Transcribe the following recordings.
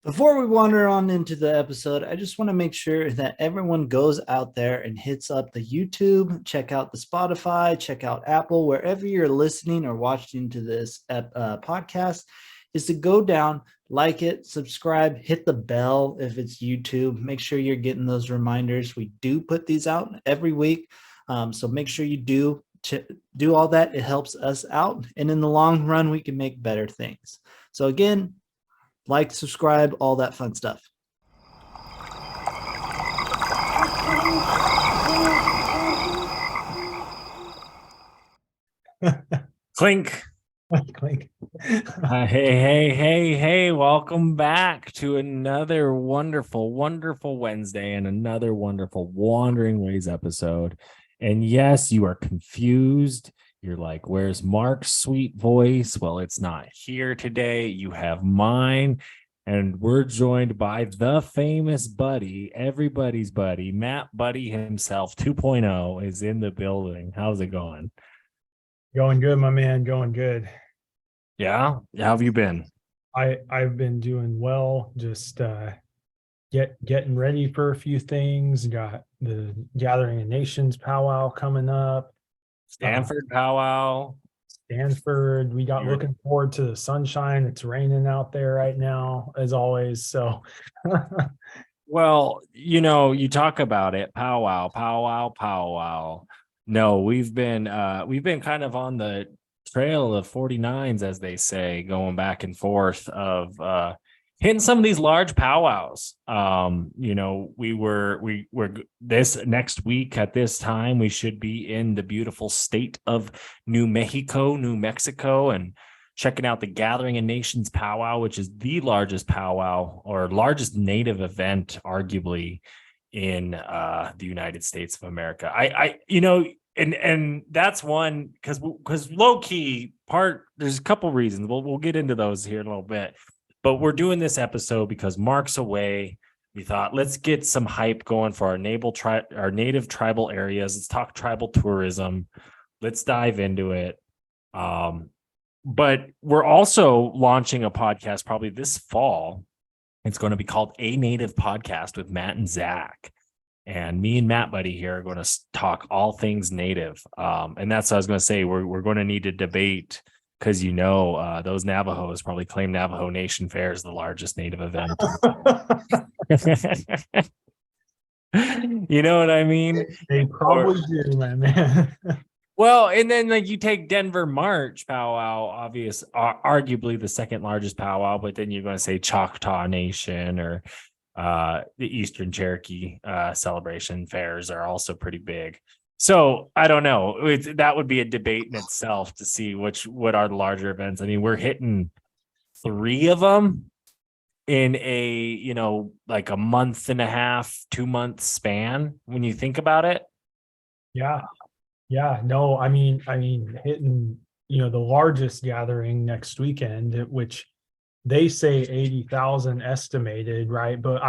Before we wander on into the episode, I just want to make sure that everyone goes out there and hits up the YouTube, check out the Spotify, check out Apple, wherever you're listening or watching to this podcast, is to go down, like it, subscribe, hit the bell if it's YouTube. Make sure you're getting those reminders. We do put these out every week. So make sure you do all that. It helps us out. And in the long run, we can make better things. So again, like, subscribe, all that fun stuff. Clink. Clink. Hey, welcome back to another wonderful Wednesday and another wonderful Wandering Ways episode. And yes, you are confused. You're like, where's Mark's sweet voice? Well, it's not here today. You have mine. And we're joined by the famous buddy, everybody's buddy, Matt Buddy himself, 2.0 is in the building. How's it going? Going good, my man. Going good. Yeah? How have you been? I've been doing well. Just getting ready for a few things. Got the Gathering of Nations powwow coming up. Stanford powwow. Stanford. We got looking forward to the sunshine. It's raining out there right now, as always. So Well, you talk about it, powwow. No, we've been kind of on the trail of 49s, as they say, going back and forth of hitting some of these large powwows. We were this next week at this time, we should be in the beautiful state of New Mexico, and checking out the Gathering of Nations powwow, which is the largest powwow or largest native event, arguably, in the United States of America. And that's one because low key there's a couple reasons. We'll get into those here in a little bit. But we're doing this episode because Mark's away. We thought, let's get some hype going for our native tribal areas. Let's talk tribal tourism. Let's dive into it. But we're also launching a podcast probably this fall. It's going to be called A Native Podcast with Matt and Zach. And me and Matt Buddy here are going to talk all things native. And that's what I was going to say. We're going to need to debate because, those Navajos probably claim Navajo Nation Fair is the largest native event. You know what I mean? They probably do, my man. Well, and then you take Denver March powwow, arguably the second largest powwow, but then you're going to say Choctaw Nation or the Eastern Cherokee celebration fairs are also pretty big. So I don't know. That would be a debate in itself to see what are the larger events. I mean, we're hitting 3 of them in a like a month and a half, 2-month span when you think about it. Yeah, no, I mean, hitting, the largest gathering next weekend, which they say 80,000 estimated, right? But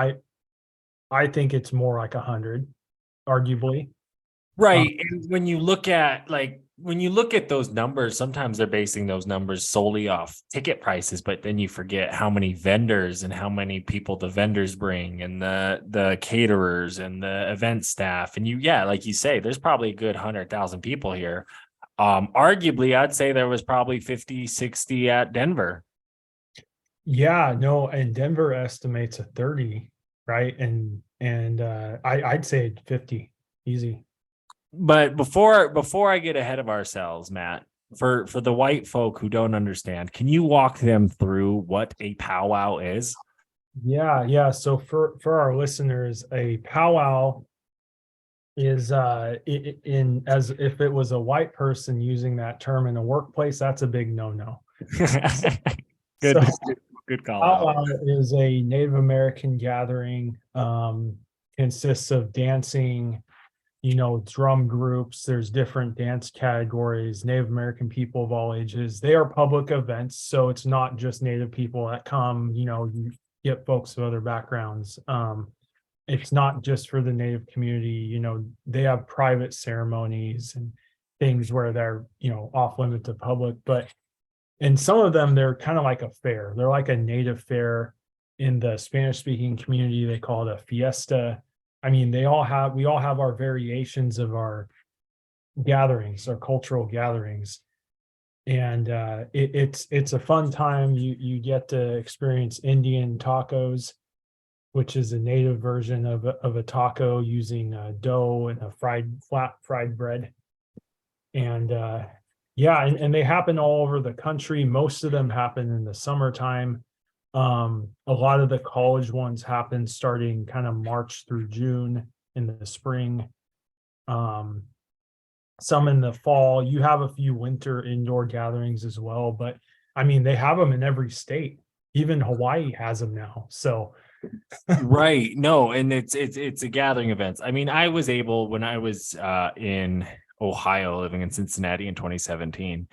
I think it's more like 100, arguably. Right. And when you look at those numbers, sometimes they're basing those numbers solely off ticket prices, but then you forget how many vendors and how many people the vendors bring and the caterers and the event staff. And like you say, there's probably a good 100,000 people here. Arguably, I'd say there was probably 50, 60 at Denver. Yeah, no, and Denver estimates a 30, right? And I'd say 50, easy. But before I get ahead of ourselves, Matt, for the white folk who don't understand, can you walk them through what a powwow is? Yeah. So for our listeners, a powwow is as if it was a white person using that term in a workplace, that's a big no-no. Good call. Powwow is a Native American gathering, consists of dancing, drum groups. There's different dance categories, Native American people of all ages. They are public events, so it's not just Native people that come, you get folks of other backgrounds. It's not just for the Native community, they have private ceremonies and things where they're, off limit to public, but in some of them, they're kind of like a fair. They're like a Native fair. in the Spanish speaking community, they call it a fiesta. I mean, we all have our variations of our gatherings, our cultural gatherings. And it's a fun time. You get to experience Indian tacos, which is a native version of a taco using dough and a flat fried bread. And yeah, and they happen all over the country. Most of them happen in the summertime. A lot of the college ones happen starting kind of March through June in the spring. Some in the fall. You have a few winter indoor gatherings as well, but I mean, they have them in every state. Even Hawaii has them now. So Right. No, and it's a gathering events. I mean, I was able when I was in Ohio, living in Cincinnati in 2017,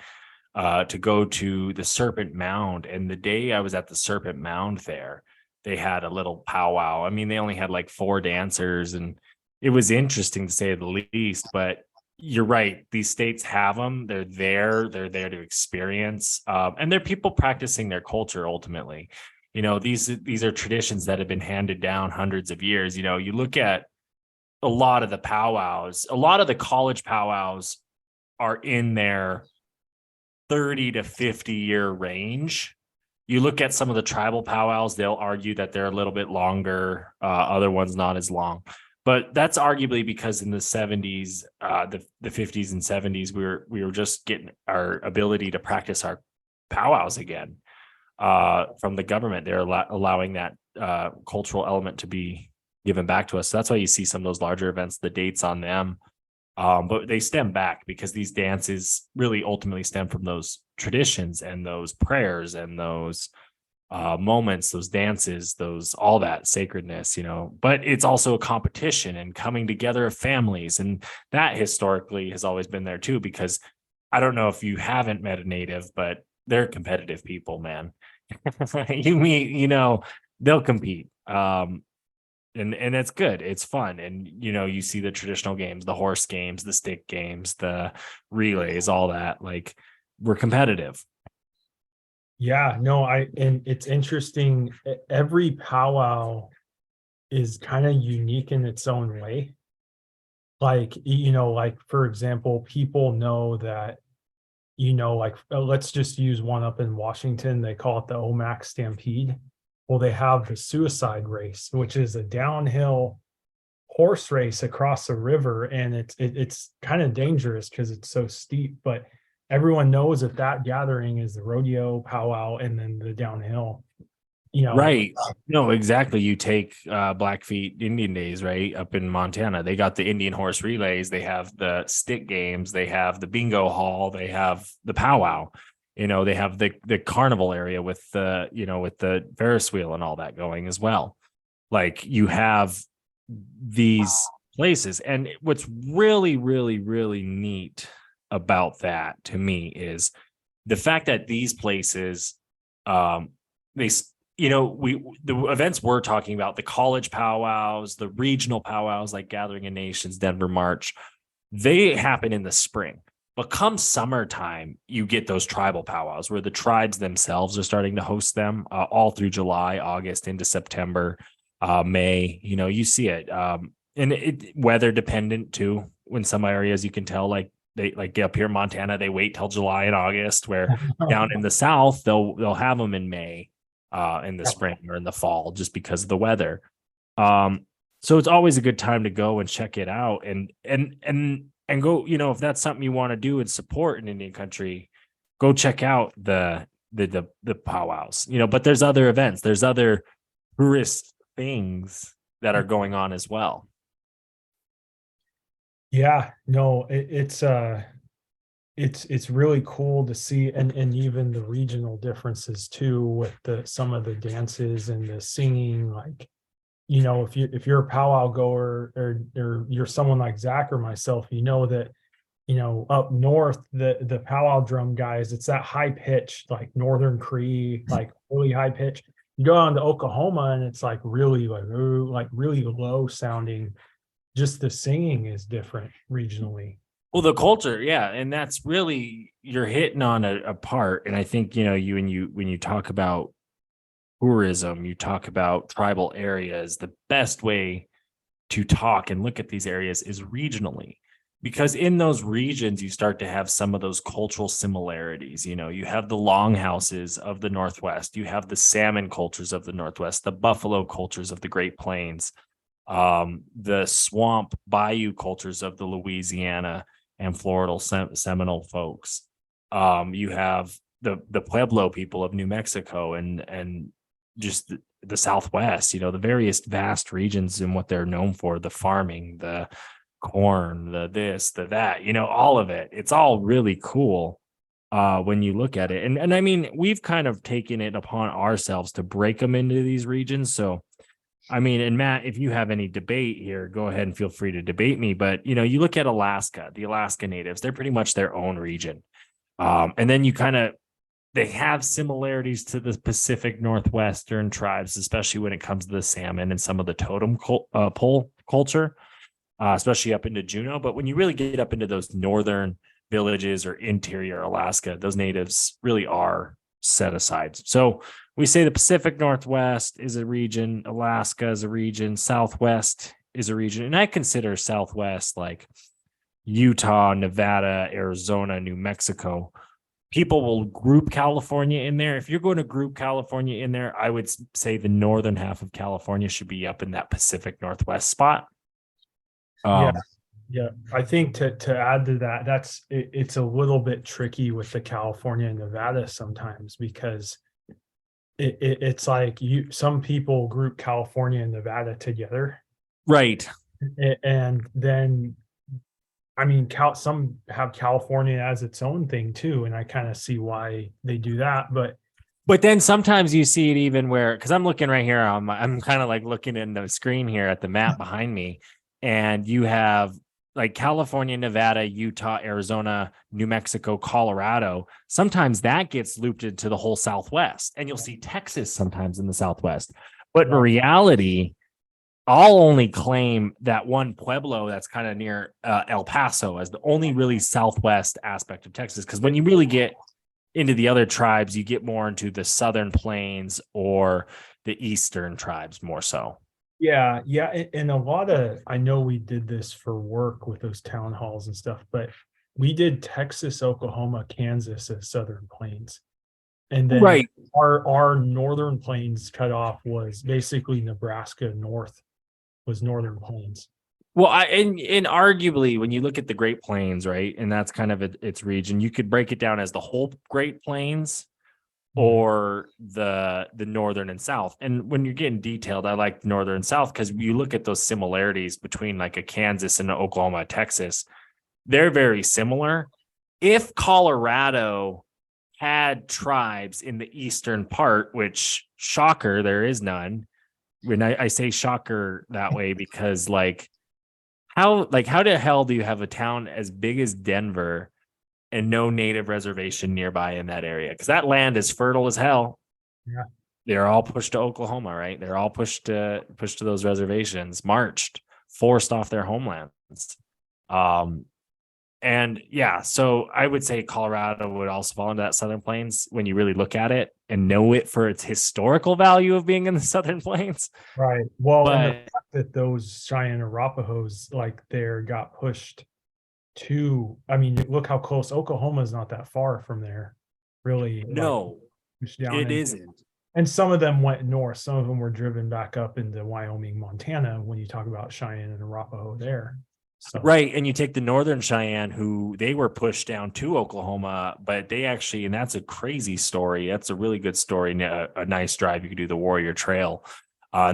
to go to the Serpent Mound. And the day I was at the Serpent Mound there, they had a little powwow. I mean, they only had like 4 dancers, and it was interesting to say the least. But you're right; these states have them. They're there. They're there to experience, and they're people practicing their culture ultimately. These are traditions that have been handed down hundreds of years. You look at a lot of the powwows, a lot of the college powwows are in their 30 to 50-year range. You look at some of the tribal powwows, they'll argue that they're a little bit longer, other ones not as long. But that's arguably because in the 70s, the 50s and 70s, we were just getting our ability to practice our powwows again. From the government, they're allowing that cultural element to be given back to us. So that's why you see some of those larger events, the dates on them, but they stem back because these dances really ultimately stem from those traditions and those prayers and those moments, those dances, all that sacredness. But it's also a competition and coming together of families, and that historically has always been there too. Because I don't know if you haven't met a native, but they're competitive people, man. You meet, they'll compete. And it's good. It's fun. And, you see the traditional games, the horse games, the stick games, the relays, all that. Like, we're competitive. yeah, no, and it's interesting. Every powwow is kind of unique in its own way. Like, like for example, people know that like let's just use one up in Washington. They call it the Omak Stampede. Well, they have the suicide race, which is a downhill horse race across a river, and it's kind of dangerous because it's so steep. But everyone knows that gathering is the rodeo powwow and then the downhill. Right. No, exactly. You take Blackfeet Indian Days, right? Up in Montana, they got the Indian horse relays. They have the stick games. They have the bingo hall. They have the powwow. They have the carnival area with with the Ferris wheel and all that going as well. Like, you have these places. And what's really, really, really neat about that to me is the fact that these places, they the events we're talking about, the college powwows, the regional powwows like Gathering of Nations, Denver March, they happen in the spring. But come summertime, you get those tribal powwows where the tribes themselves are starting to host them all through July, August into September, May. You see it. And it weather dependent too. In some areas, you can tell, like they like up here in Montana, they wait till July and August, where down in the South, they'll have them in May. In the spring or in the fall, just because of the weather. So it's always a good time to go and check it out and go, if that's something you want to do and support in Indian country, go check out the powwows, but there's other events, there's other tourist things that are going on as well. Yeah, no, it's really cool to see, and even the regional differences too, with some of the dances and the singing. Like, if you're a powwow goer, or you're someone like Zach or myself, that up north, the powwow drum guys, it's that high pitch, like Northern Cree, like really high pitch. You go on to Oklahoma and it's like really really low sounding. Just the singing is different regionally. Well, the culture, yeah, and that's really, you're hitting on a part. And I think when you talk about tourism, you talk about tribal areas, the best way to talk and look at these areas is regionally, because in those regions you start to have some of those cultural similarities. You know, you have the longhouses of the Northwest, you have the salmon cultures of the Northwest, the buffalo cultures of the Great Plains, the swamp bayou cultures of the Louisiana and Florida Seminole folks. You have the Pueblo people of New Mexico and just the Southwest, you know, the various vast regions and what they're known for, the farming, the corn, the this, the that, you know, all of it. It's all really cool when you look at it. And I mean, we've kind of taken it upon ourselves to break them into these regions. So, I mean, and Matt, if you have any debate here, go ahead and feel free to debate me. But, you know, you look at Alaska, the Alaska Natives, they're pretty much their own region. And then you kind of, they have similarities to the Pacific Northwestern tribes, especially when it comes to the salmon and some of the totem pole culture, especially up into Juneau. But when you really get up into those northern villages or interior Alaska, those natives really are set aside. So we say the Pacific Northwest is a region, Alaska is a region, Southwest is a region. And I consider Southwest like Utah, Nevada, Arizona, New Mexico. People will group California in there. If you're going to group California in there, I would say the northern half of California should be up in that Pacific Northwest spot. Yeah. I think to add to that, it's a little bit tricky with the California and Nevada sometimes, because it's like some people group California and Nevada together. Right. And then, I mean, some have California as its own thing too, and I kind of see why they do that. But then sometimes you see it even where, because I'm looking right here, I'm kind of like looking in the screen here at the map behind me, and you have like California, Nevada, Utah, Arizona, New Mexico, Colorado. Sometimes that gets looped into the whole Southwest, and you'll see Texas sometimes in the Southwest. But in reality, I'll only claim that one Pueblo that's kind of near El Paso as the only really Southwest aspect of Texas. Because when you really get into the other tribes, you get more into the Southern Plains or the Eastern tribes more so. Yeah. And a lot of, I know we did this for work with those town halls and stuff, but we did Texas, Oklahoma, Kansas as Southern Plains. And then our Northern Plains cutoff was basically Nebraska north was Northern Plains. Well, and arguably when you look at the Great Plains, right, and that's kind of its region, you could break it down as the whole Great Plains or the northern and south. And when you're getting detailed, I like northern and south because you look at those similarities between like a Kansas and Oklahoma, Texas, they're very similar. If Colorado had tribes in the eastern part, which shocker, there is none. When I say shocker that way, because how the hell do you have a town as big as Denver and no native reservation nearby in that area? Because that land is fertile as hell. Yeah. They're all pushed to Oklahoma, right? They're all pushed to those reservations, marched, forced off their homelands. And yeah, so I would say Colorado would also fall into that Southern Plains when you really look at it and know it for its historical value of being in the Southern Plains. Right. Well, and the fact that those Cheyenne Arapahoes got pushed to, I mean, look how close Oklahoma is, not that far from there, really. No, it isn't. And some of them went north. Some of them were driven back up into Wyoming, Montana, when you talk about Cheyenne and Arapaho there. So. Right. And you take the Northern Cheyenne, who they were pushed down to Oklahoma, but they actually, and that's a crazy story. That's a really good story. A nice drive. You could do the Warrior Trail.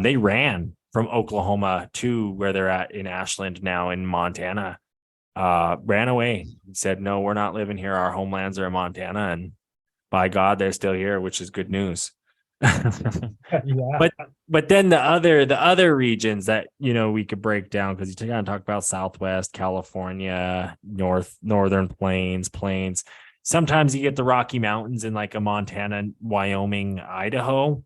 They ran from Oklahoma to where they're at in Ashland now in Montana. Ran away, said, no, we're not living here. Our homelands are in Montana. And by God, they're still here, which is good news. Yeah. But then the other regions that we could break down, because you kind of talk about Southwest California, northern plains. Sometimes you get the Rocky Mountains in like a Montana, Wyoming, Idaho.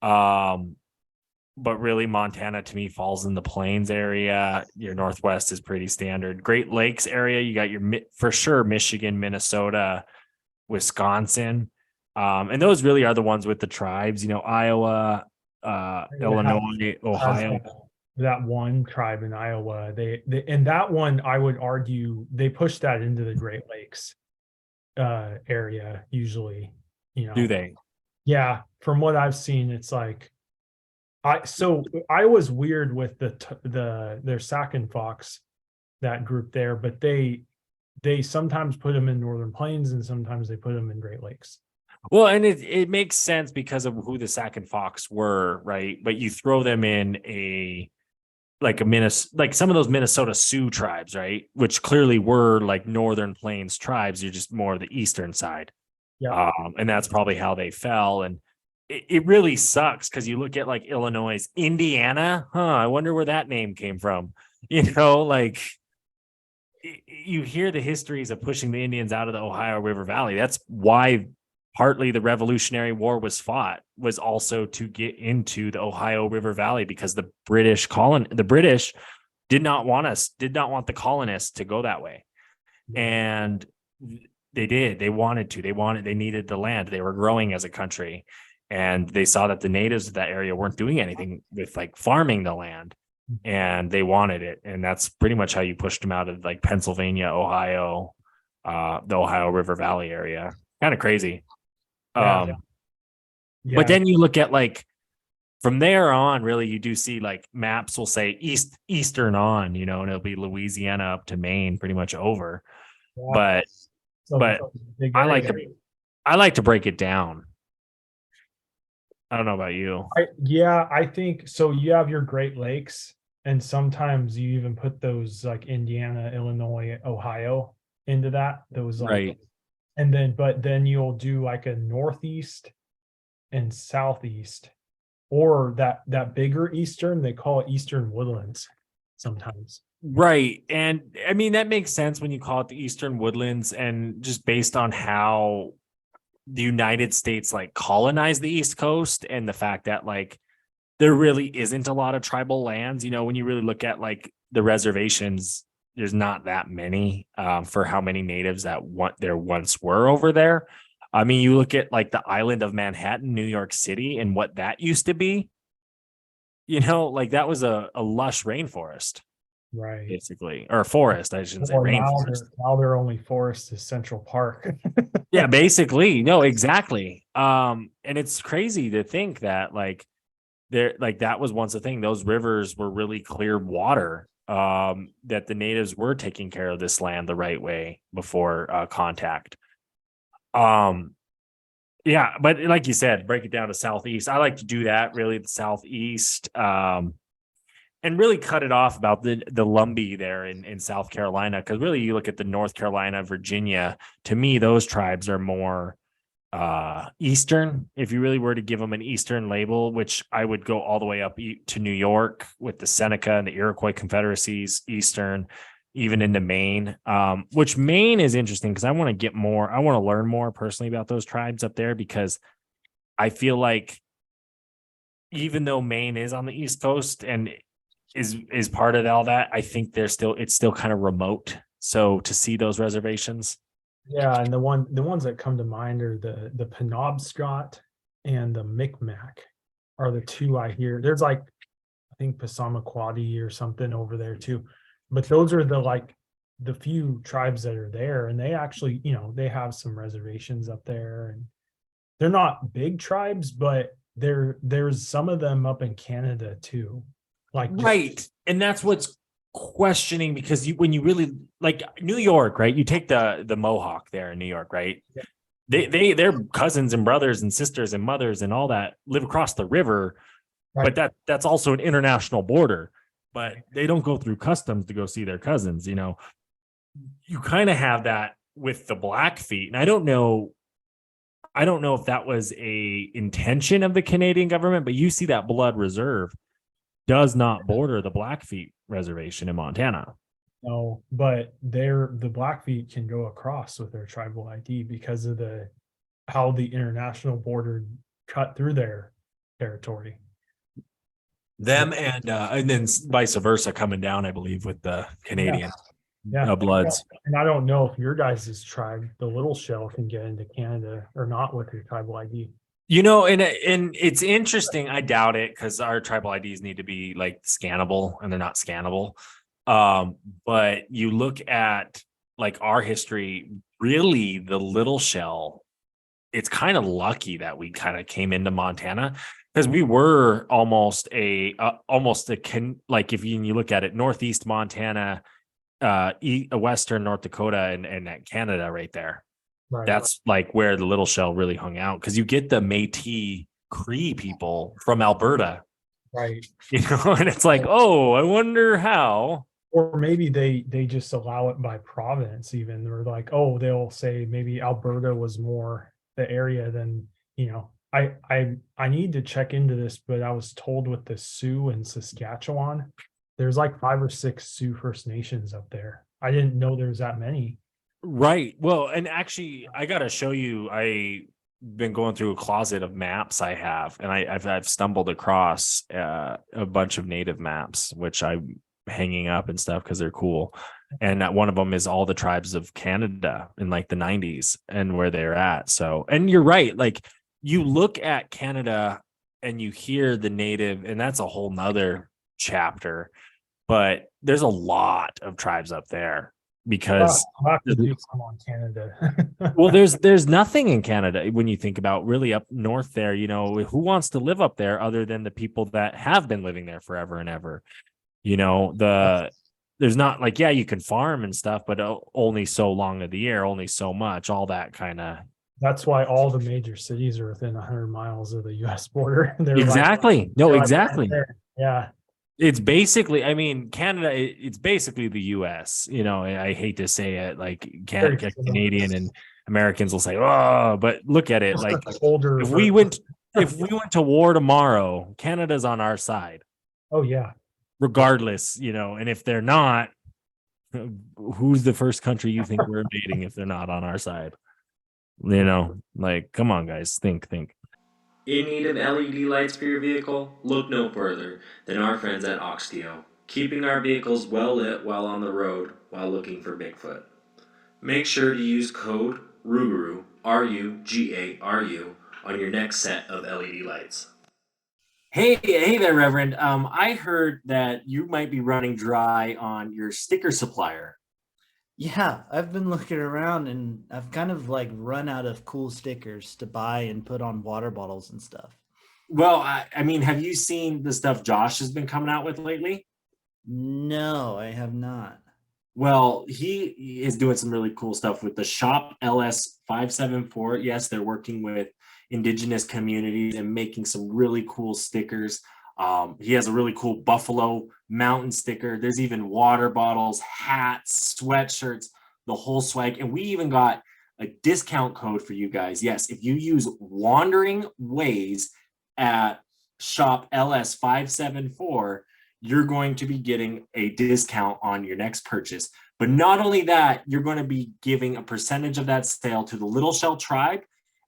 But really Montana to me falls in the plains area. Your Northwest is pretty standard. Great Lakes area, you got your for sure Michigan, Minnesota, Wisconsin. And those really are the ones with the tribes, Iowa, They have Illinois, Ohio. that one tribe in Iowa. They and that one, I would argue, they push that into the Great Lakes area usually. Do they? Yeah, from what I've seen, it's like I was weird with their Sac and Fox, that group there, but they sometimes put them in Northern Plains and sometimes they put them in Great Lakes. Well, and it makes sense because of who the Sac and Fox were, right? But you throw them in like some of those Minnesota Sioux tribes, right? Which clearly were like Northern Plains tribes. You're just more the eastern side. Yeah. And that's probably how they fell. And it really sucks because you look at like Illinois, Indiana. I wonder where that name came from. Like you hear the histories of pushing the Indians out of the Ohio River Valley. That's why partly the Revolutionary War was fought, was also to get into the Ohio River Valley, because the British did not want the colonists to go that way. And they did. They needed the land. They were growing as a country. And they saw that the natives of that area weren't doing anything with like farming the land, and they wanted it. And that's pretty much how you pushed them out of like Pennsylvania, Ohio, the Ohio River Valley area. Kind of crazy. Yeah. But then you look at like from there on, really, you do see like maps will say eastern on, and it'll be Louisiana up to Maine, pretty much over. Yeah. But I like to break it down. I don't know about you. I think so. You have your Great Lakes, and sometimes you even put those like Indiana, Illinois, Ohio into that. Those like, Right. And then you'll do like a northeast and southeast, or that bigger eastern. They call it Eastern Woodlands sometimes. Right. And I mean, that makes sense when you call it the Eastern Woodlands, and just based on how the United States like colonized the East Coast, and the fact that like there really isn't a lot of tribal lands. When you really look at like the reservations, there's not that many for how many natives that there once were over there. I mean, you look at like the island of Manhattan, New York City, and what that used to be, like that was a lush rainforest. Right. Basically, or forest, I shouldn't say rainforest. Now their only forest is Central Park. Yeah, basically. No, exactly. And it's crazy to think that like that was once a thing. Those rivers were really clear water, that the natives were taking care of this land the right way before contact. Yeah, but like you said, break it down to southeast. I like to do that, really, the southeast, and really cut it off about the Lumbee there in South Carolina, because really you look at the North Carolina, Virginia, to me those tribes are more eastern. If you really were to give them an eastern label, which I would go all the way up to New York with the Seneca and the Iroquois Confederacies, eastern, even into Maine, which Maine is interesting because I want to learn more personally about those tribes up there, because I feel like even though Maine is on the East Coast and is part of all that, I think it's still kind of remote. So to see those reservations. Yeah, and the ones that come to mind are the Penobscot and the Micmac are the two I hear. There's like, I think Passamaquoddy or something over there too. But those are the few tribes that are there, and they actually, they have some reservations up there, and they're not big tribes, but there's some of them up in Canada too. Right. And that's what's questioning, because when you really like New York, right? You take the Mohawk there in New York, right? Yeah. Their cousins and brothers and sisters and mothers and all that live across the river, right? But that's also an international border. But they don't go through customs to go see their cousins. You kind of have that with the Blackfeet, and I don't know if that was a intention of the Canadian government, but you see that Blood Reserve does not border the Blackfeet reservation in Montana. No, but the Blackfeet can go across with their tribal ID because of how the international border cut through their territory. Them and then vice versa coming down, I believe, with the Canadian. Yeah. bloods. And I don't know if your guys' tribe, the Little Shell, can get into Canada or not with your tribal ID. And it's interesting. I doubt it because our tribal IDs need to be like scannable, and they're not scannable. But you look at like our history, really, the Little Shell. It's kind of lucky that we kind of came into Montana because we were almost a like if you look at it, northeast Montana, western North Dakota, and Canada right there. Right. That's like where the Little Shell really hung out because you get the Métis Cree people from Alberta, Right. and it's like, oh, I wonder how. Or maybe they just allow it by province even, or like, oh, they'll say maybe Alberta was more the area than, I need to check into this, but I was told with the Sioux and Saskatchewan, there's like 5 or 6 Sioux First Nations up there. I didn't know there was that many. Right. Well, and actually, I gotta show you. I've been going through a closet of maps I have, and I've stumbled across a bunch of native maps, which I'm hanging up and stuff because they're cool. And one of them is all the tribes of Canada in like the 90s and where they're at. So, and you're right. Like you look at Canada and you hear the native, and that's a whole nother chapter. But there's a lot of tribes up there because I'll have to do some on Canada. well, there's nothing in Canada when you think about really up north there. Who wants to live up there other than the people that have been living there forever and ever? There's not like, yeah, you can farm and stuff, but only so long of the year, only so much, all that kind of. That's why all the major cities are within 100 miles of the U.S. border. Exactly. Exactly. Right, yeah. It's basically, I mean, Canada, it's basically the US. I hate to say it, like Canadian and Americans will say, oh, but look at it. Like if we went to war tomorrow, Canada's on our side. Oh, yeah. Regardless, and if they're not, who's the first country you think we're invading if they're not on our side? Like, come on, guys, think. In need of LED lights for your vehicle? Look no further than our friends at Oxteo, keeping our vehicles well lit while on the road while looking for Bigfoot. Make sure to use code RUGARU, RUGARU, on your next set of LED lights. Hey there, Reverend. I heard that you might be running dry on your sticker supplier. Yeah, I've been looking around and I've kind of like run out of cool stickers to buy and put on water bottles and stuff. Well, I mean, have you seen the stuff Josh has been coming out with lately? No, I have not. Well, he is doing some really cool stuff with the Shop LS 574. Yes, they're working with indigenous communities and making some really cool stickers. He has a really cool Buffalo Mountain sticker. There's even water bottles, hats, sweatshirts, the whole swag. And we even got a discount code for you guys. Yes, if you use Wandering Ways at Shop LS 574, you're going to be getting a discount on your next purchase. But not only that, you're going to be giving a percentage of that sale to the Little Shell tribe,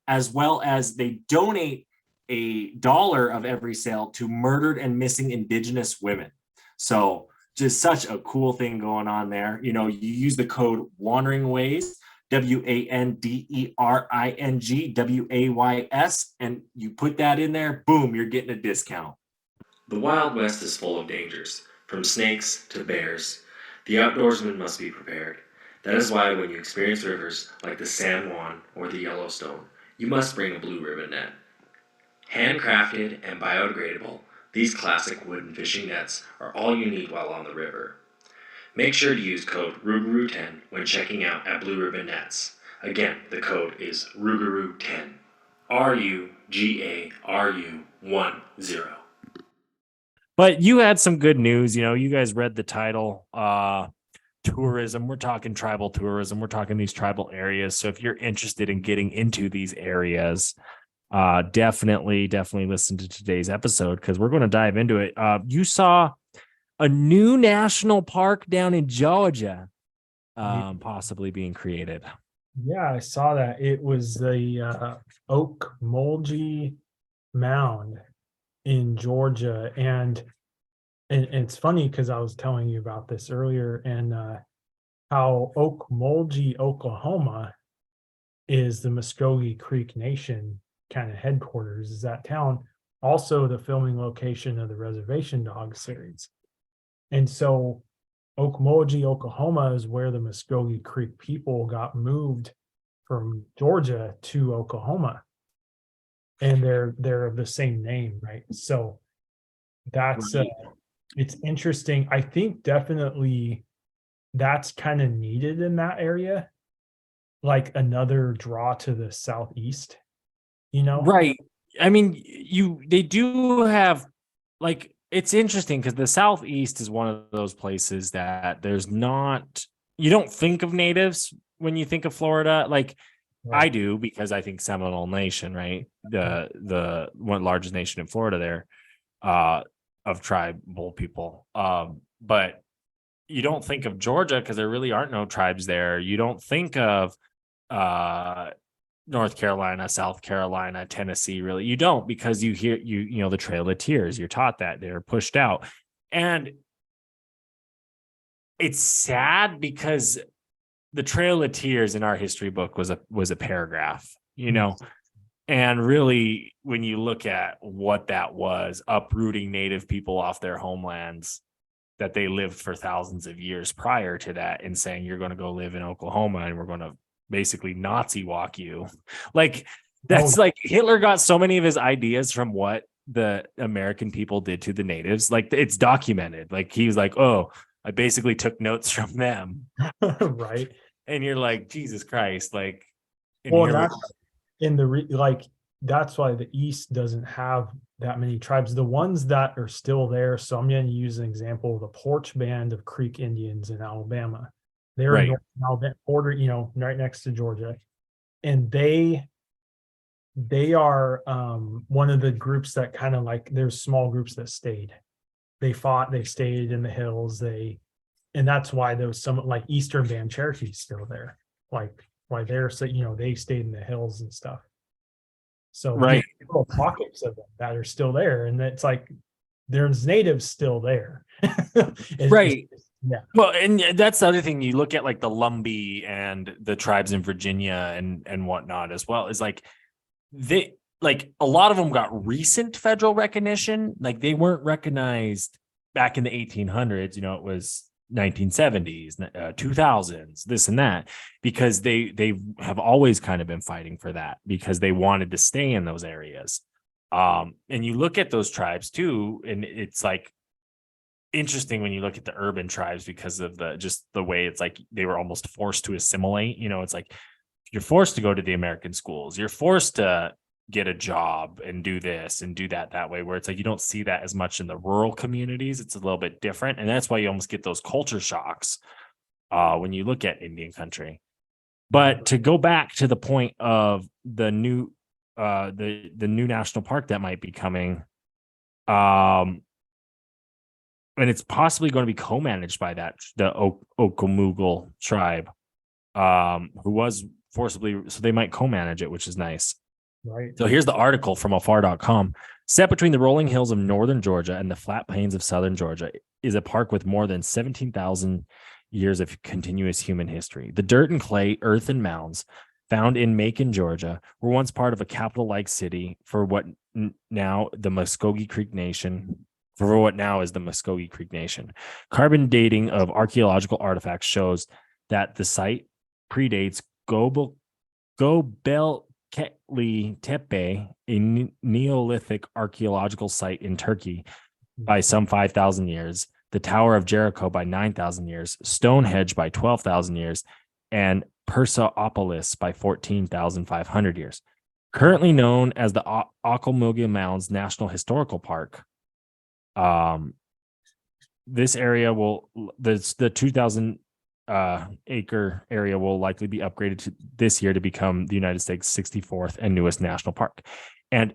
as well as they donate $1 of every sale to murdered and missing Indigenous women. So just such a cool thing going on there. You use the code Wandering Ways, WANDERING WAYS, and you put that in there, boom, you're getting a discount. The Wild West is full of dangers, from snakes to bears. The outdoorsman must be prepared. That is why when you experience rivers like the San Juan or the Yellowstone, you must bring a blue ribbon net. Handcrafted and biodegradable, these classic wooden fishing nets are all you need while on the river. Make sure to use code RUGARU10 when checking out at Blue Ribbon Nets. Again, the code is RUGARU10. RUGARU10. But you had some good news. You guys read the title, tourism. We're talking tribal tourism. We're talking these tribal areas. So if you're interested in getting into these areas, definitely listen to today's episode because we're going to dive into it. You saw a new national park down in Georgia, possibly being created. Yeah, I saw that. It was the Oak Mulgee Mound in Georgia, and it's funny because I was telling you about this earlier, and how Okmulgee, Oklahoma is the Muskogee Creek Nation kind of headquarters, is that town, also the filming location of the Reservation Dogs series. And so Okmulgee, Oklahoma is where the Muskogee Creek people got moved from Georgia to Oklahoma. And they're of the same name, right? So that's Right. it's interesting. I think definitely that's kind of needed in that area, like another draw to the southeast, you know? Right. I mean, they do have, like, it's interesting because the Southeast is one of those places that there's not, you don't think of natives when you think of Florida. Like, I Right. do, because I think Seminole Nation, right? The one largest nation in Florida there, of tribal people. But you don't think of Georgia because there really aren't no tribes there. You don't think of uh North Carolina, South Carolina, Tennessee, really. You don't, because you hear you know the Trail of Tears. You're taught that they're pushed out. And it's sad because the Trail of Tears in our history book was a paragraph, you know. And really, when you look at what that was, uprooting native people off their homelands that they lived for thousands of years prior to that, and saying you're going to go live in Oklahoma and we're going to basically Nazi walk you. Like, that's like Hitler got so many of his ideas from what the American people did to the natives. Like, it's documented. Like, he was like, oh, I basically took notes from them. Right. And you're like, Jesus Christ. Like, and Well, here we that's in the like that's why the East doesn't have that many tribes. The ones that are still there. So I'm going to use an example of the Porch Band of Creek Indians in Alabama. They're in Right. North Alabama, border, you know, right next to Georgia, and they are one of the groups that kind of, like, there's small groups that stayed. They fought, they stayed in the hills, and that's why there was some, like, Eastern Band Cherokee's still there, like why they're, so, you know, they stayed in the hills and stuff. So Right. there's little pockets of them that are still there, and it's like there's natives still there. It's Right. yeah. Well, and that's the other thing. You look at like the Lumbee and the tribes in Virginia and whatnot as well, is like they, like, a lot of them got recent federal recognition. Like, they weren't recognized back in the 1800s. You know, it was 1970s, 2000s, this and that, because they have always kind of been fighting for that because they wanted to stay in those areas. And you look at those tribes too, and it's like interesting when you look at the urban tribes because of the way it's like they were almost forced to assimilate. You know, it's like you're forced to go to the American schools, you're forced to get a job and do this and do that way, where it's like you don't see that as much in the rural communities. It's a little bit different, and that's why you almost get those culture shocks when you look at Indian country. But to go back to the point of the new new national park that might be coming, and it's possibly going to be co-managed by the Okomugal tribe, who was forcibly, so they might co-manage it, which is nice. Right. So here's the article from afar.com. Set between the rolling hills of northern Georgia and the flat plains of southern Georgia is a park with more than 17,000 years of continuous human history. The dirt and clay, earth and mounds found in Macon, Georgia, were once part of a capital-like city for what now the Muskogee Creek Nation, for what now is the Muskogee Creek Nation. Carbon dating of archaeological artifacts shows that the site predates Gobekli Tepe, a Neolithic archaeological site in Turkey, by some 5,000 years, the Tower of Jericho by 9,000 years, Stonehenge by 12,000 years, and Persepolis by 14,500 years. Currently known as the Ocmulgee Mounds National Historical Park, this area will, the 2,000 acre area will likely be upgraded this year to become the United States' 64th and newest national park. And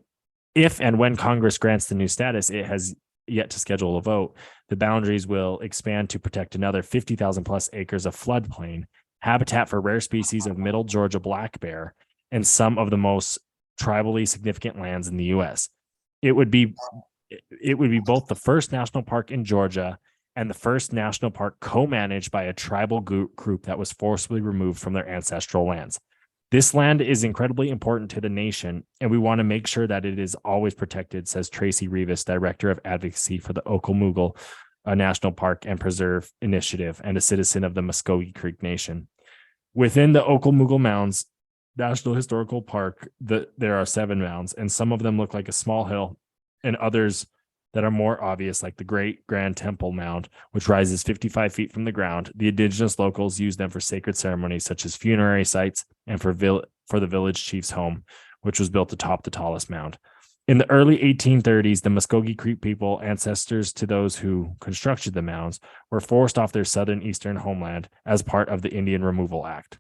if and when Congress grants the new status, it has yet to schedule a vote, the boundaries will expand to protect another 50,000 plus acres of floodplain, habitat for rare species of middle Georgia black bear, and some of the most tribally significant lands in the U.S. It would be both the first national park in Georgia and the first national park co-managed by a tribal group that was forcibly removed from their ancestral lands. This land is incredibly important to the nation, and we want to make sure that it is always protected, says Tracy Rivas, Director of Advocacy for the Okmulgee National Park and Preserve Initiative and a citizen of the Muskogee Creek Nation. Within the Okmulgee Mounds National Historical Park, there are 7 mounds, and some of them look like a small hill, and others that are more obvious, like the Great Grand Temple Mound, which rises 55 feet from the ground. The indigenous locals use them for sacred ceremonies such as funerary sites and for the village chief's home, which was built atop the tallest mound. In the early 1830s, the Muskogee Creek people, ancestors to those who constructed the mounds, were forced off their southern eastern homeland as part of the Indian Removal Act.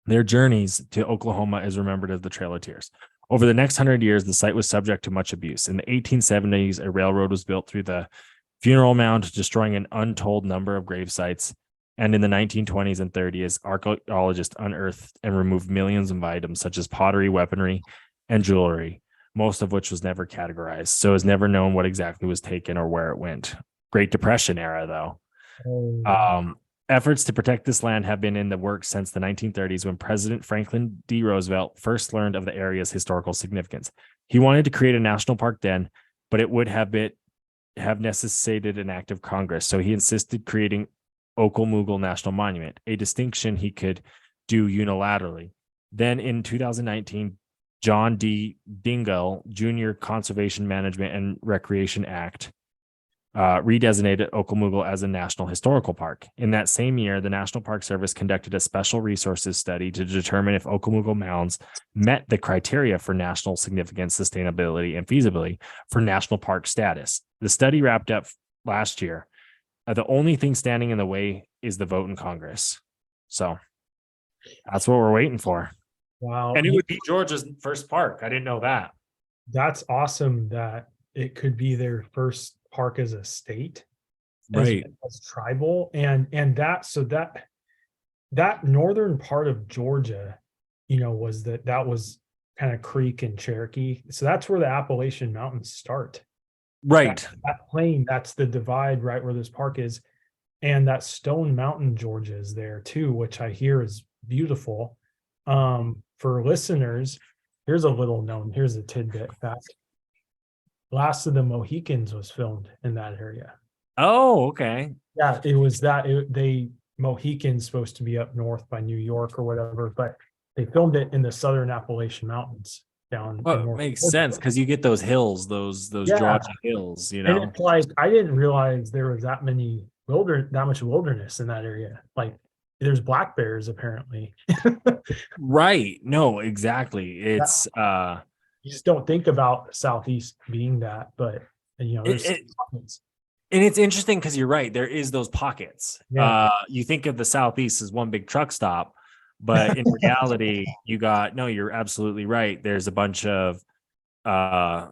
Their journeys to Oklahoma is remembered as the Trail of Tears. Over the next 100 years, the site was subject to much abuse. In the 1870s, a railroad was built through the funeral mound, destroying an untold number of grave sites. And in the 1920s and 30s, archaeologists unearthed and removed millions of items such as pottery, weaponry, and jewelry, most of which was never categorized. So it's never known what exactly was taken or where it went. Great Depression era, though. Efforts to protect this land have been in the works since the 1930s, when President Franklin D. Roosevelt first learned of the area's historical significance. He wanted to create a national park then, but it would have necessitated an act of Congress. So he insisted creating Okmulgee National Monument, a distinction he could do unilaterally. Then in 2019, John D. Dingell Jr. Conservation Management and Recreation Act redesignated Okmulgee as a National Historical Park. In that same year, the National Park Service conducted a special resources study to determine if Okmulgee Mounds met the criteria for national significance, sustainability, and feasibility for national park status. The study wrapped up last year. The only thing standing in the way is the vote in Congress. So that's what we're waiting for. Wow. And it would be Georgia's first park. I didn't know that. That's awesome that it could be their first park as a state, Right. as tribal, and that northern part of Georgia, was that was kind of Creek and Cherokee. So that's where the Appalachian Mountains start. Right. That plain, that's the divide right where this park is. And that Stone Mountain, Georgia is there too, which I hear is beautiful. For listeners, here's a tidbit fact. Last of the Mohicans was filmed in that area. Oh, okay. Yeah, it was Mohicans supposed to be up north by New York or whatever, but they filmed it in the southern Appalachian Mountains down. Well, it makes sense because you get those hills, those Georgia hills, And it's like, I didn't realize there was that much wilderness in that area. Like, there's black bears apparently. Right. No, exactly. It's you just don't think about the Southeast being that, but there's pockets. And it's interesting because you're right. There is those pockets. Yeah. You think of the Southeast as one big truck stop, but in reality, you're absolutely right. There's a bunch of that.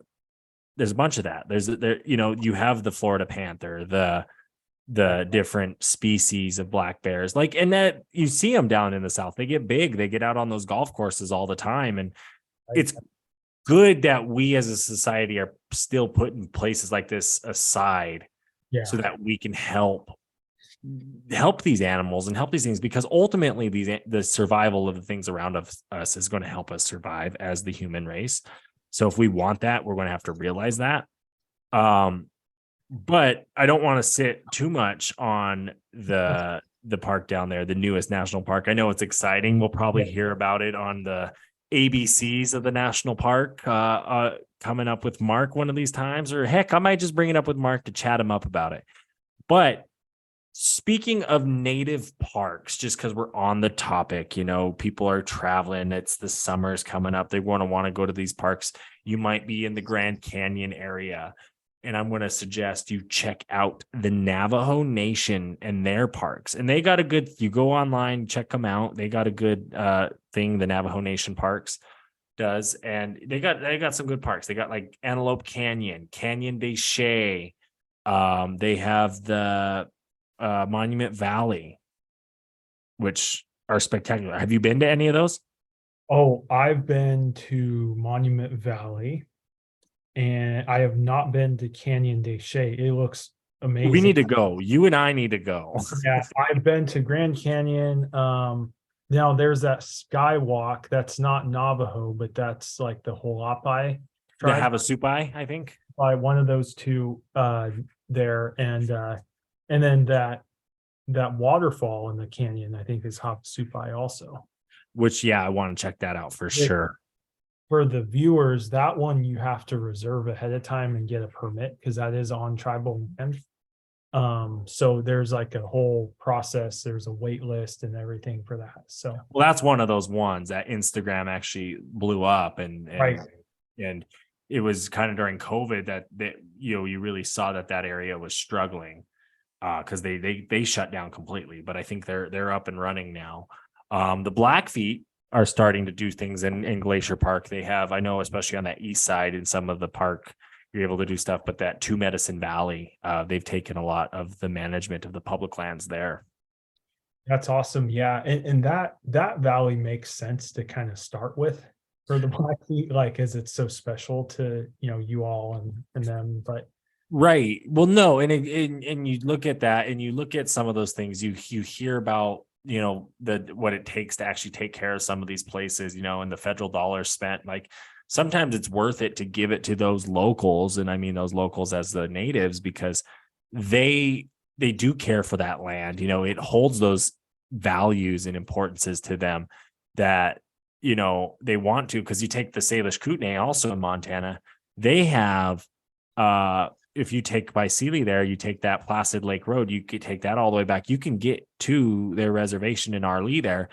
You have the Florida panther, the different species of black bears, and that you see them down in the South. They get big. They get out on those golf courses all the time. And it's good that we as a society are still putting places like this aside so that we can help these animals and help these things, because ultimately the survival of the things around us is going to help us survive as the human race. So if we want that, we're going to have to realize that. But I don't want to sit too much on the park down there, the newest national park. I know it's exciting. We'll probably hear about it on the ABCs of the national park coming up with Mark one of these times, or heck, I might just bring it up with Mark to chat him up about it. But speaking of native parks, just because we're on the topic, people are traveling. It's the summer's coming up. They want to go to these parks. You might be in the Grand Canyon area. And I'm going to suggest you check out the Navajo Nation and their parks. And they got you go online, check them out. They got a good thing, the Navajo Nation Parks does. And they got some good parks. They got like Antelope Canyon, Canyon de Chelly. They have the Monument Valley, which are spectacular. Have you been to any of those? Oh, I've been to Monument Valley. And I have not been to Canyon de Chelly. It looks amazing. We need to go. You and I need to go. Yeah, I've been to Grand Canyon. Now there's that skywalk that's not Navajo, but that's like the Hualapai The tribe. Havasupai, I think. By one of those two there, and then that waterfall in the canyon, I think, is Havasupai also. Which, yeah, I want to check that out for sure. For the viewers, that one you have to reserve ahead of time and get a permit because that is on tribal land. So there's like a whole process. There's a wait list and everything for that. So Well, that's one of those ones that Instagram actually blew up, and Right. and it was kind of during COVID that you really saw that area was struggling because they shut down completely. But I think they're up and running now. The Blackfeet are starting to do things in Glacier Park. They have, I know, especially on that east side in some of the park, you're able to do stuff. But that Two Medicine Valley, they've taken a lot of the management of the public lands there. that's awesome. Yeah. And that valley makes sense to kind of start with for the Blackfeet, like, as it's so special to, you all and them. But Right. Well, no, and you look at that, and you look at some of those things. You hear about what it takes to actually take care of some of these places, and the federal dollars spent. Like sometimes it's worth it to give it to those locals, and I mean those locals as the natives, because they do care for that land. It holds those values and importances to them that they want to. Because you take the Salish Kootenai, also in Montana, they have if you take by Sealy there, you take that Placid Lake Road, you could take that all the way back. You can get to their reservation in Arlee there,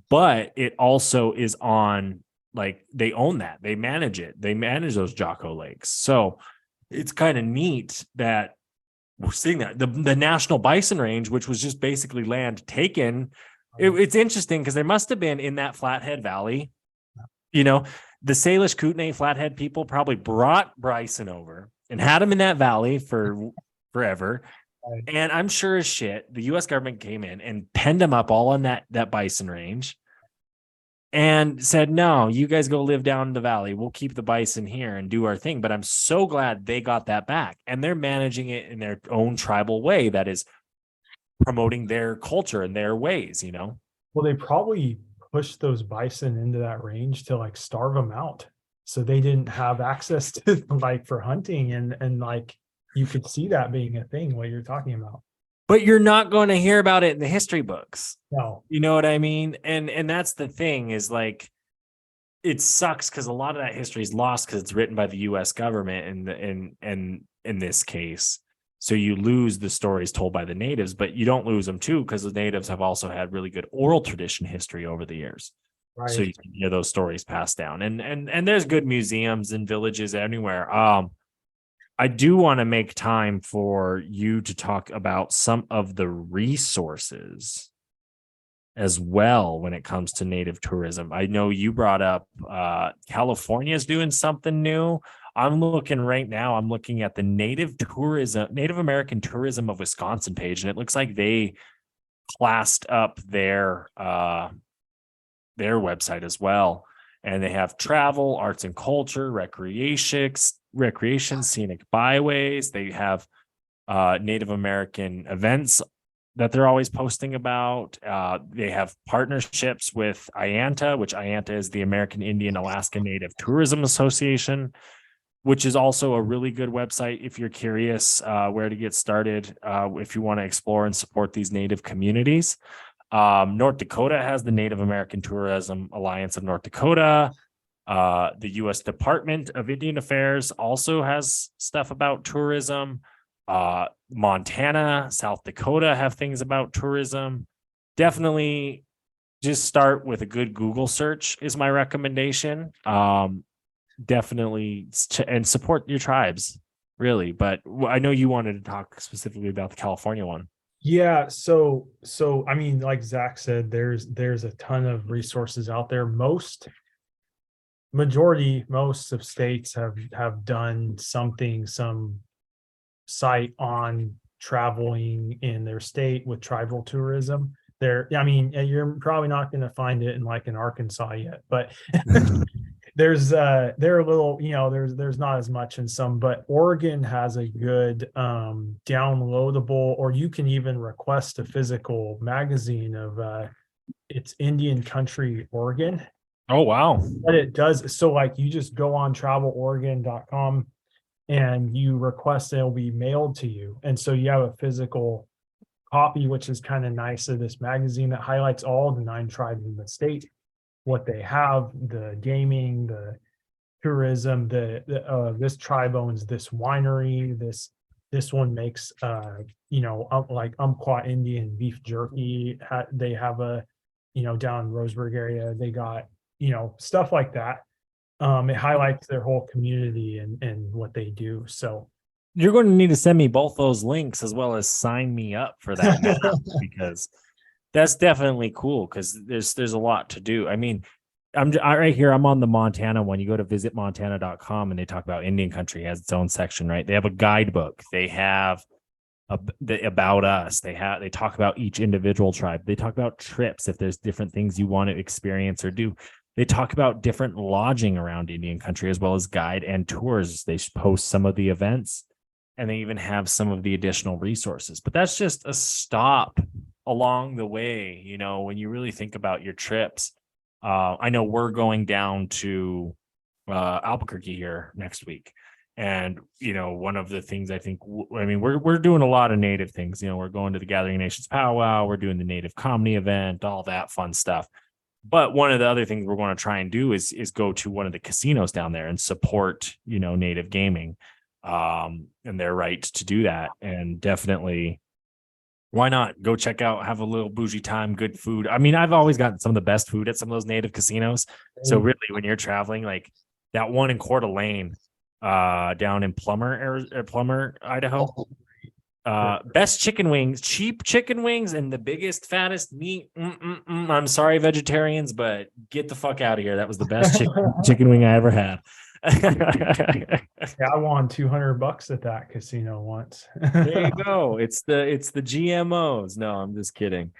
but it also is on, like, they own that. They manage it. They manage those Jocko Lakes. So it's kind of neat that we're seeing that. The National Bison Range, which was just basically land taken, it's interesting because there must have been in that Flathead Valley, the Salish Kootenai Flathead people probably brought bison over and had them in that valley for forever. Right. And I'm sure as shit, the U.S. government came in and penned them up all on that bison range and said, no, you guys go live down in the valley. We'll keep the bison here and do our thing. But I'm so glad they got that back. And they're managing it in their own tribal way that is promoting their culture and their ways, Well, they probably pushed those bison into that range to like starve them out. So they didn't have access to like for hunting and like you could see that being a thing, what you're talking about. But you're not going to hear about it in the history books. No. You know what I mean? And that's the thing, is like, it sucks because a lot of that history is lost because it's written by the US government in this case. So you lose the stories told by the natives, but you don't lose them too, because the natives have also had really good oral tradition history over the years. Right. So you can hear those stories passed down, and there's good museums and villages anywhere. I do want to make time for you to talk about some of the resources as well when it comes to native tourism. I know you brought up California is doing something new. I'm looking right now. I'm looking at the Native American Tourism of Wisconsin page, and it looks like they classed up their website as well. And they have travel, arts and culture, recreation, scenic byways. They have Native American events that they're always posting about. They have partnerships with IANTA, which IANTA is the American Indian Alaska Native Tourism Association, which is also a really good website if you're curious where to get started, if you want to explore and support these Native communities. North Dakota has the Native American Tourism Alliance of North Dakota. The U.S. Department of Indian Affairs also has stuff about tourism. Montana, South Dakota have things about tourism. Definitely just start with a good Google search is my recommendation. Definitely and support your tribes, really. But I know you wanted to talk specifically about the California one. Yeah, so I mean, like Zach said, there's a ton of resources out there. Most of states have done something, some site on traveling in their state with tribal tourism. I mean, you're probably not going to find it in like in Arkansas yet, but they're a little, there's not as much in some, but Oregon has a good downloadable, or you can even request a physical magazine of it's Indian Country Oregon. Oh, wow. What it does, so like you just go on traveloregon.com and you request, and it'll be mailed to you. And so you have a physical copy, which is kind of nice, of this magazine that highlights all the 9 tribes in the state, what they have, the gaming, the tourism, this tribe owns this winery, this one makes like Umpqua Indian beef jerky. They have a, down in Roseburg area, they got, stuff like that. It highlights their whole community and what they do. So You're going to need to send me both those links as well as sign me up for that now, because that's definitely cool, because there's a lot to do. I mean, right here, I'm on the Montana one. You go to visitmontana.com and they talk about Indian country, has its own section, right? They have a guidebook. They have about us. They talk about each individual tribe. They talk about trips, if there's different things you want to experience or do. They talk about different lodging around Indian country, as well as guide and tours. They post some of the events, and they even have some of the additional resources. But that's just a stop along the way. When you really think about your trips, I know we're going down to Albuquerque here next week. And, one of the things I think, we're doing a lot of native things. We're going to the Gathering Nations powwow. We're doing the native comedy event, all that fun stuff. But one of the other things we're going to try and do is go to one of the casinos down there and support, native gaming, and their right to do that. And definitely, why not go check out, have a little bougie time, good food. I mean, I've always gotten some of the best food at some of those native casinos. So really, when you're traveling, like that one in Coeur d'Alene, down in Plummer, Idaho, best chicken wings, cheap chicken wings, and the biggest, fattest meat. I'm sorry, vegetarians, but get the fuck out of here. That was the best chicken wing I ever had. yeah, I won $200 at that casino once. There you go. It's the GMOs. No, I'm just kidding.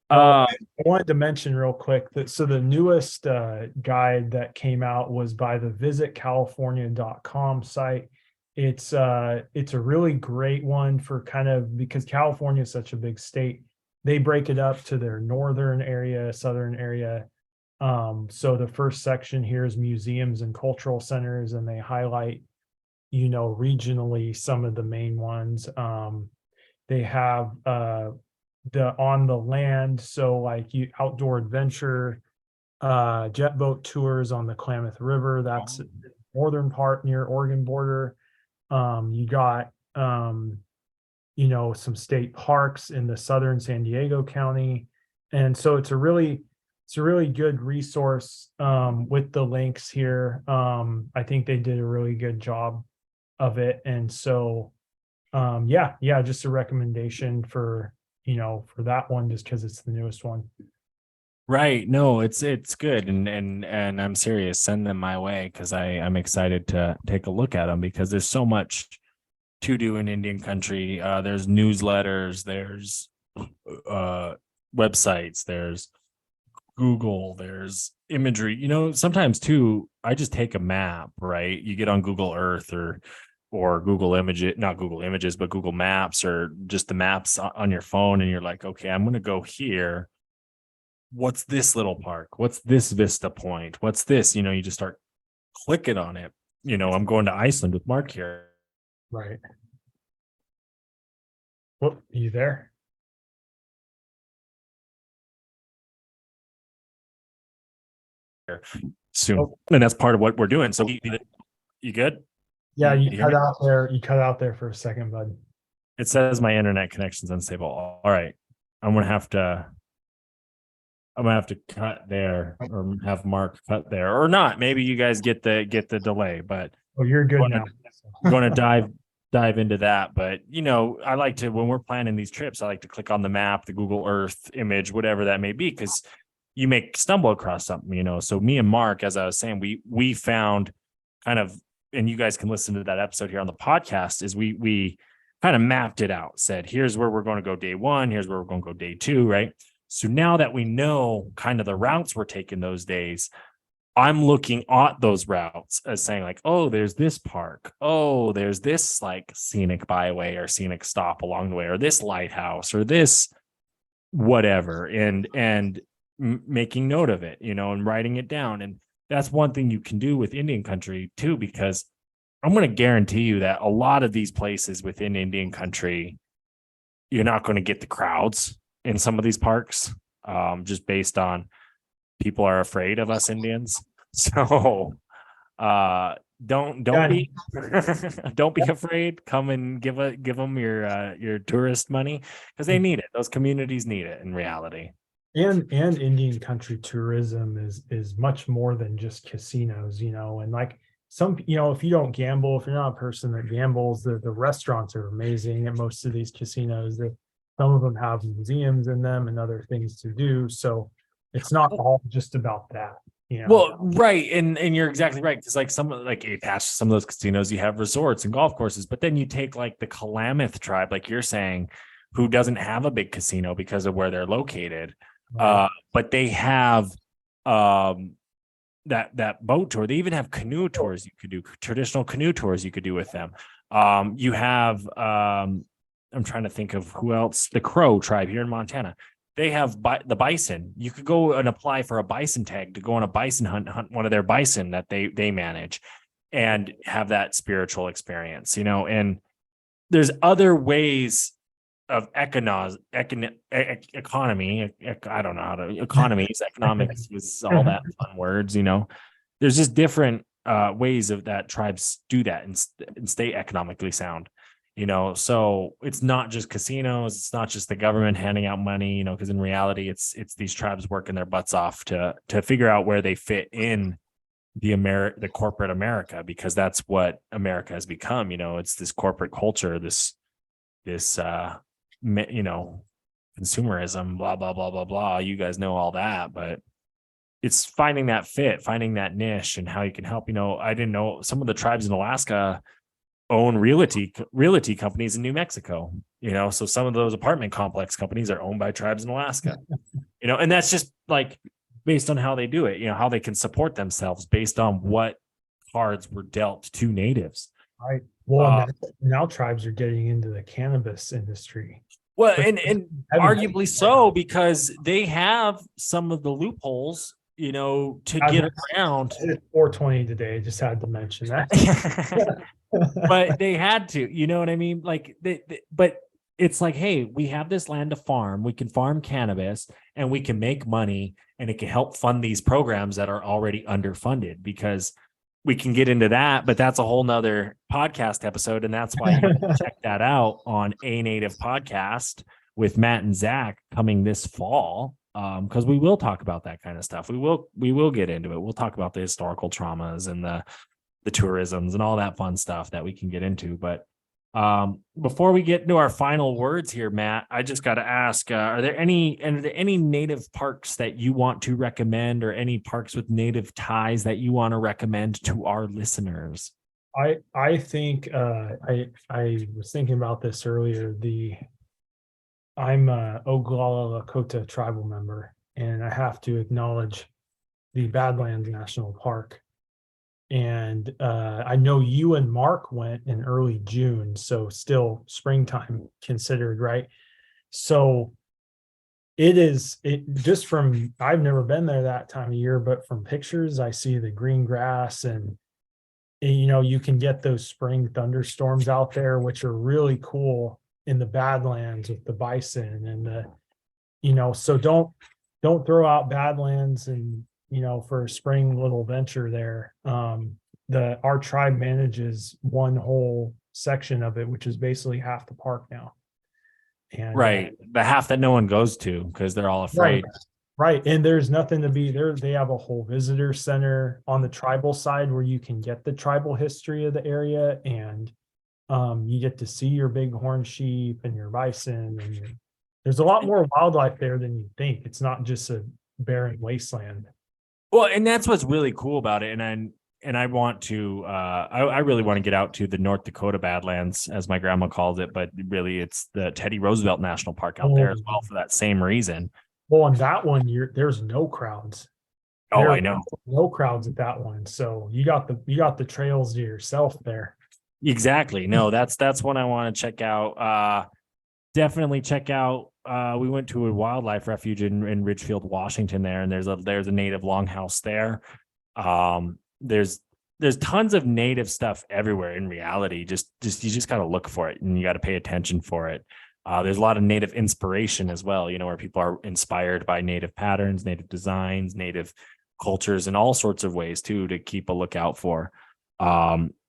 I wanted to mention real quick that the newest guide that came out was by the visitcalifornia.com site. It's a really great one for because California is such a big state. They break it up to their northern area, southern area. So the first section here is museums and cultural centers, and they highlight, regionally some of the main ones. They have the on the land, so like outdoor adventure, jet boat tours on the Klamath River. That's the northern part near Oregon border. You got some state parks in the southern San Diego County, and so it's a really good resource with the links here. I think they did a really good job of it, and so just a recommendation for that one, just because it's the newest one. Right. No, it's good. And I'm serious. Send them my way, because I'm excited to take a look at them, because there's so much to do in Indian country. There's newsletters, there's websites, there's Google, there's imagery. Sometimes too, I just take a map, right? You get on Google Earth or Google Images, not Google Images, but Google Maps, or just the maps on your phone. And you're like, okay, I'm going to go here. What's this little park? What's this vista point? What's this? You just start clicking on it. I'm going to Iceland with Mark here. Right. Well, are you there? Soon. And that's part of what we're doing. So you good? Yeah, you cut out there. You cut out there for a second, bud. It says my internet connection's unstable. All right. I'm gonna have to cut there, or have Mark cut there, or not. Maybe you guys get the delay, but you're good now. I'm gonna dive into that. But I like to, when we're planning these trips, I like to click on the map, the Google Earth image, whatever that may be, because you may stumble across something. So me and Mark, as I was saying, we found kind of, and you guys can listen to that episode here on the podcast, is we kind of mapped it out, said, here's where we're going to go day 1, here's where we're going to go day 2, right? So now that we know kind of the routes we're taking those days, I'm looking at those routes as saying like, oh, there's this park. Oh, there's this like scenic byway or scenic stop along the way, or this lighthouse or this whatever, and making note of it, and writing it down. And that's one thing you can do with Indian country too, because I'm going to guarantee you that a lot of these places within Indian country, you're not going to get the crowds in some of these parks, just based on people are afraid of us Indians. So don't be don't be afraid. Come and give them your tourist money, because they need it. Those communities need it in reality. And Indian country tourism is much more than just casinos, and like some, if you don't gamble, if you're not a person that gambles, the restaurants are amazing at most of these casinos. Some of them have museums in them and other things to do. So it's not all just about that. Well, right. And you're exactly right. Because like attached to some of those casinos, you have resorts and golf courses, but then you take like the Klamath tribe, like you're saying, who doesn't have a big casino because of where they're located. Right. But they have that boat tour. They even have canoe tours you could do, traditional canoe tours you could do with them. You have I'm trying to think of who else, the Crow tribe here in Montana. They have the bison. You could go and apply for a bison tag to go on a bison hunt one of their bison that they manage, and have that spiritual experience, and there's other ways of economy. I don't know how to, economies, economics is all that fun words, there's just different ways of that tribes do that and stay economically sound. So it's not just casinos, it's not just the government handing out money, because in reality, it's these tribes working their butts off to figure out where they fit in the corporate America, because that's what America has become. It's this corporate culture, this consumerism, blah, blah, blah, blah, blah. You guys know all that, but it's finding that fit, finding that niche, and how you can help. I didn't know some of the tribes in Alaska own realty companies in New Mexico, so some of those apartment complex companies are owned by tribes in Alaska, and that's just like based on how they do it, how they can support themselves based on what cards were dealt to natives. Right. Well, now tribes are getting into the cannabis industry. Well, and arguably so, because they have some of the loopholes, to get around. 420 today, just had to mention that. But they had to, you know what I mean? Like, but it's like, hey, we have this land to farm. We can farm cannabis and we can make money, and it can help fund these programs that are already underfunded, because we can get into that, but that's a whole nother podcast episode. And that's why you can check that out on A Native Podcast with Matt and Zach coming this fall. Because we will talk about that kind of stuff. We will get into it. We'll talk about the historical traumas and the tourisms and all that fun stuff that we can get into. But before we get into our final words here, Matt, I just got to ask, are there any native parks that you want to recommend, or any parks with native ties that you want to recommend to our listeners? I think I was thinking about this earlier. I'm a Oglala Lakota tribal member, and I have to acknowledge the Badlands National Park. And I know you and Mark went in early June, so still springtime considered, right? So it just from, I've never been there that time of year, but from pictures, I see the green grass, and you can get those spring thunderstorms out there, which are really cool in the Badlands with the bison and so don't throw out Badlands and for a spring little venture there. Our tribe manages one whole section of it, which is basically half the park now. And right, the half that no one goes to because they're all afraid. Right, and there's nothing to be there. They have a whole visitor center on the tribal side where you can get the tribal history of the area, and you get to see your bighorn sheep and your bison, and there's a lot more wildlife there than you think. It's not just a barren wasteland. Well, and that's what's really cool about it. And I want to, I really want to get out to the North Dakota Badlands, as my grandma calls it, but really it's the Teddy Roosevelt National Park out there as well for that same reason. Well, on that one, there's no crowds. Oh, There I are know. no crowds at that one. So you got the trails to yourself there. Exactly. No, that's one I want to check out. Definitely check out. We went to a wildlife refuge in Ridgefield, Washington there, and there's a native longhouse there. There's tons of native stuff everywhere in reality. Just you just gotta look for it and you gotta pay attention for it. There's a lot of native inspiration as well, where people are inspired by native patterns, native designs, native cultures, and all sorts of ways too to keep a lookout for.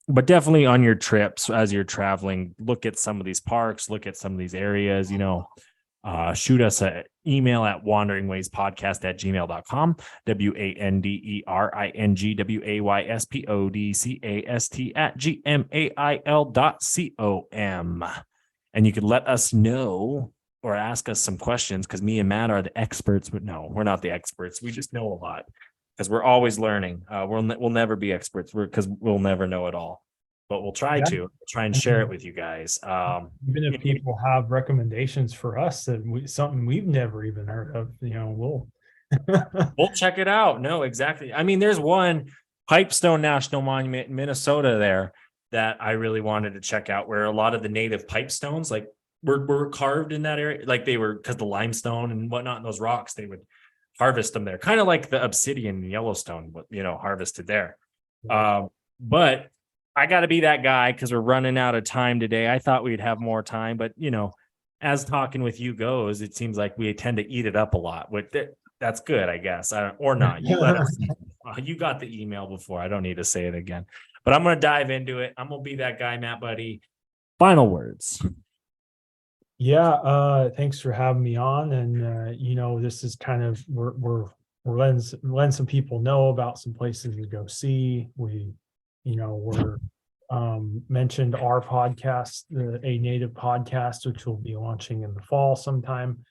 But definitely on your trips as you're traveling, look at some of these parks, look at some of these areas, shoot us an email at wanderingwayspodcast@gmail.com, wanderingwayspodcast@gmail.com. And you can let us know or ask us some questions because me and Matt are the experts, but no, we're not the experts. We just know a lot because we're always learning. We'll never be experts because we'll never know it all, but we'll try and share it with you guys. Even if people have recommendations for us that something we've never even heard of, we'll we'll check it out. No, exactly. I mean, there's one Pipestone National Monument in Minnesota there that I really wanted to check out, where a lot of the native pipestones like were carved in that area, like they were because the limestone and whatnot, and those rocks, they would harvest them there, kind of like the obsidian in Yellowstone, harvested there. But I got to be that guy because we're running out of time today. I thought we'd have more time, but as talking with you goes, it seems like we tend to eat it up a lot. That's good, I guess, or not. You let us. You got the email before. I don't need to say it again, but I'm going to dive into it. I'm going to be that guy, Matt Buddy. Final words. Yeah, thanks for having me on. And this is kind of we're letting some people know about some places to go see. We're mentioned our podcast, a native podcast, which will be launching in the fall sometime.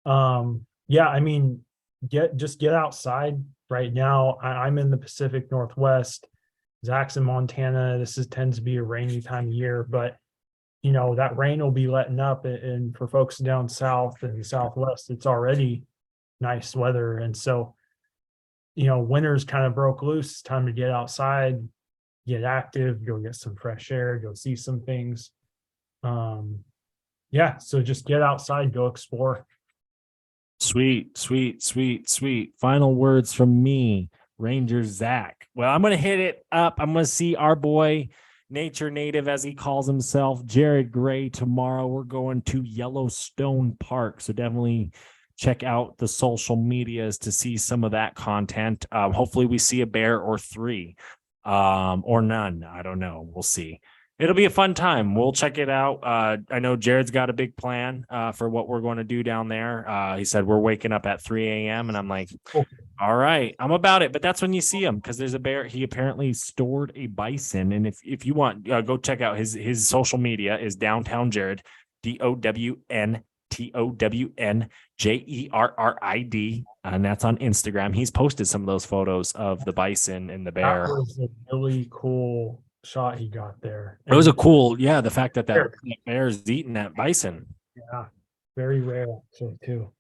Yeah, I mean, get outside right now. I'm in the Pacific Northwest. Zach's in Montana. This tends to be a rainy time of year, but that rain will be letting up, and for folks down south and southwest, it's already nice weather. And so, winter's kind of broke loose. It's time to get outside, get active, go get some fresh air, go see some things. Yeah, so just get outside, go explore. Sweet. Final words from me, Ranger Zach. Well, I'm going to hit it up. I'm going to see our boy, Nature Native, as he calls himself, Jared Gray, tomorrow. We're going to Yellowstone Park. So definitely check out the social medias to see some of that content. Hopefully we see a bear or three, or none. I don't know. We'll see. It'll be a fun time. We'll check it out. I know Jared's got a big plan for what we're going to do down there. He said we're waking up at 3 a.m. and I'm like, all right, I'm about it. But that's when you see him, because there's a bear. He apparently stored a bison. And if you want, go check out his social media is Downtown Jared, DOWNTOWNJERRID, and that's on Instagram. He's posted some of those photos of the bison and the bear. That was a really cool shot he got there. It was a cool, the fact that bear is eating that bison. Yeah, very rare actually too.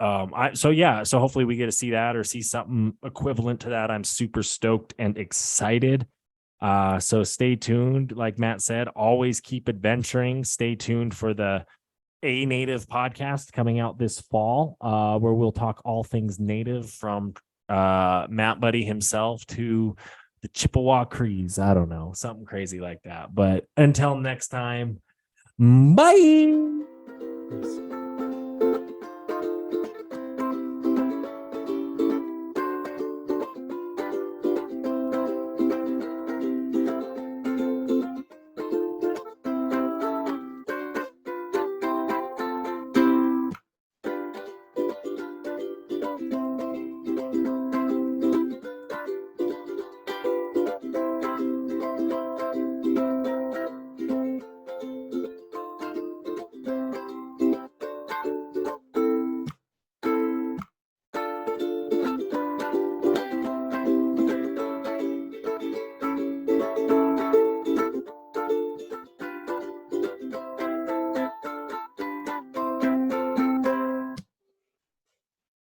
So hopefully we get to see that or see something equivalent to that. I'm super stoked and excited. So stay tuned. Like Matt said, always keep adventuring. Stay tuned for the A Native podcast coming out this fall, where we'll talk all things native, from Matt Buddy himself to the Chippewa Crees. I don't know, something crazy like that. But until next time, bye.